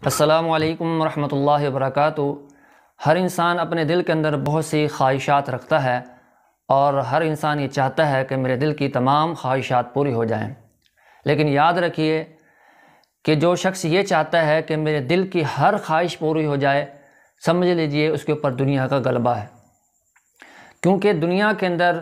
السلام علیکم ورحمۃ اللہ وبرکاتہ۔ ہر انسان اپنے دل کے اندر بہت سی خواہشات رکھتا ہے اور ہر انسان یہ چاہتا ہے کہ میرے دل کی تمام خواہشات پوری ہو جائیں، لیکن یاد رکھیے کہ جو شخص یہ چاہتا ہے کہ میرے دل کی ہر خواہش پوری ہو جائے، سمجھ لیجئے اس کے اوپر دنیا کا غلبہ ہے، کیونکہ دنیا کے اندر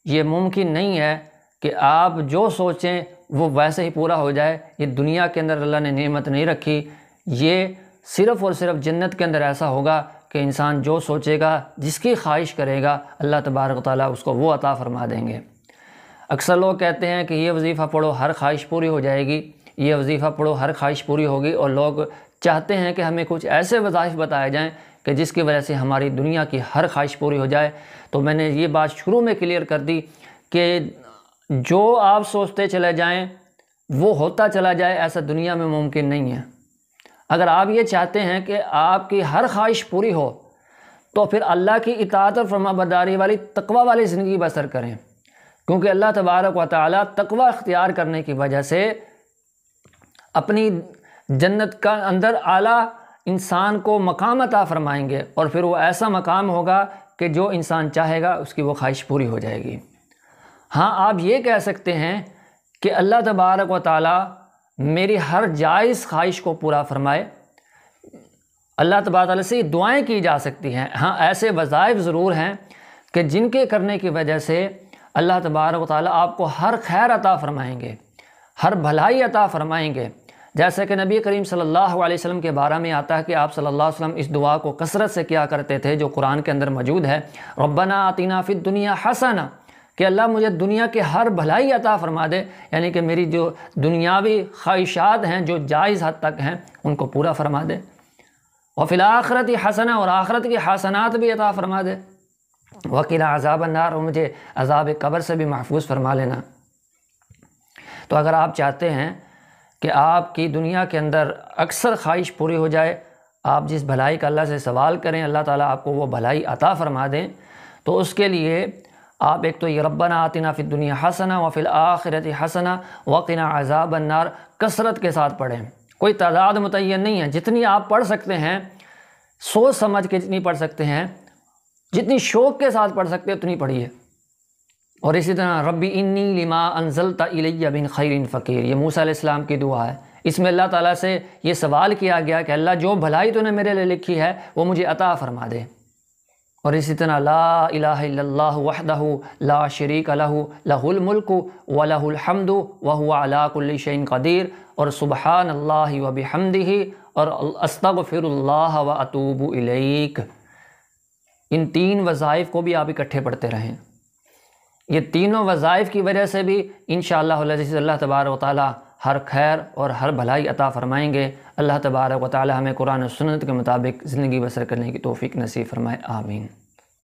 یہ ممکن نہیں ہے کہ آپ جو سوچیں وہ ویسے ہی پورا ہو جائے۔ یہ دنیا کے اندر اللہ نے نعمت نہیں رکھی، یہ صرف اور صرف جنت کے اندر ایسا ہوگا کہ انسان جو سوچے گا، جس کی خواہش کرے گا، اللہ تبارک و تعالیٰ اس کو وہ عطا فرما دیں گے۔ اکثر لوگ کہتے ہیں کہ یہ وظیفہ پڑھو ہر خواہش پوری ہو جائے گی، یہ وظیفہ پڑھو ہر خواہش پوری ہوگی، اور لوگ چاہتے ہیں کہ ہمیں کچھ ایسے وظائف بتائے جائیں کہ جس کی وجہ سے ہماری دنیا کی ہر خواہش پوری ہو جائے۔ تو میں نے یہ بات شروع میں کلیئر کر دی کہ جو آپ سوچتے چلے جائیں وہ ہوتا چلا جائے، ایسا دنیا میں ممکن نہیں ہے۔ اگر آپ یہ چاہتے ہیں کہ آپ کی ہر خواہش پوری ہو تو پھر اللہ کی اطاعت اور فرما برداری والی تقوی والی زندگی بسر کریں، کیونکہ اللہ تبارک و تعالیٰ تقوی اختیار کرنے کی وجہ سے اپنی جنت کا اندر اعلیٰ انسان کو مقام عطا فرمائیں گے، اور پھر وہ ایسا مقام ہوگا کہ جو انسان چاہے گا اس کی وہ خواہش پوری ہو جائے گی۔ ہاں، آپ یہ کہہ سکتے ہیں کہ اللہ تبارک و تعالیٰ میری ہر جائز خواہش کو پورا فرمائے، اللہ تبارک و تعالیٰ سے یہ دعائیں کی جا سکتی ہیں۔ ہاں، ایسے وظائف ضرور ہیں کہ جن کے کرنے کی وجہ سے اللہ تبارک و تعالیٰ آپ کو ہر خیر عطا فرمائیں گے، ہر بھلائی عطا فرمائیں گے، جیسا کہ نبی کریم صلی اللہ علیہ وسلم کے بارے میں آتا ہے کہ آپ صلی اللہ علیہ وسلم اس دعا کو کثرت سے کیا کرتے تھے، جو قرآن کے اندر موجود ہے، ربنا آتنا فی الدنیا حسنہ، کہ اللہ مجھے دنیا کے ہر بھلائی عطا فرما دے، یعنی کہ میری جو دنیاوی خواہشات ہیں جو جائز حد تک ہیں ان کو پورا فرما دے، وفی الآخرۃ حسنہ، اور آخرت کی حسنات بھی عطا فرما دے، وقنا عذاب النار، اور مجھے عذاب قبر سے بھی محفوظ فرما لینا۔ تو اگر آپ چاہتے ہیں کہ آپ کی دنیا کے اندر اکثر خواہش پوری ہو جائے، آپ جس بھلائی کا اللہ سے سوال کریں اللہ تعالیٰ آپ کو وہ بھلائی عطا فرما دیں، تو اس کے لیے آپ ایک تو یہ ربنا آتنا فی الدنیا حسنہ وفی الآخرۃ حسنہ وقنا عذاب النار کثرت کے ساتھ پڑھیں۔ کوئی تعداد متعین نہیں ہے، جتنی آپ پڑھ سکتے ہیں، سوچ سمجھ کے جتنی پڑھ سکتے ہیں، جتنی شوق کے ساتھ پڑھ سکتے ہیں اتنی پڑھیے۔ اور اسی طرح ربی انی لما انزلت الی من خیر فقیر، یہ موسیٰ علیہ السلام کی دعا ہے۔ اس میں اللہ تعالیٰ سے یہ سوال کیا گیا کہ اللہ جو بھلائی تو نے میرے لیے لکھی ہے وہ مجھے عطا فرما دے۔ اور اسی طرح لا الہ الا اللہ وحدہ لا شریک لہ لہ الملک ولہ الحمد وہو علی کل شیء قدیر، اور سبحان اللہ وبحمدہ، اور استغفر اللہ واتوب الیک۔ ان تین وظائف کو بھی آپ اکٹھے پڑھتے رہیں۔ یہ تینوں وظائف کی وجہ سے بھی انشاءاللہ العزیز اللہ تبارک و تعالی ہر خیر اور ہر بھلائی عطا فرمائیں گے۔ اللہ تبارک و تعالی ہمیں قرآن و سنت کے مطابق زندگی بسر کرنے کی توفیق نصیب فرمائے، آمین۔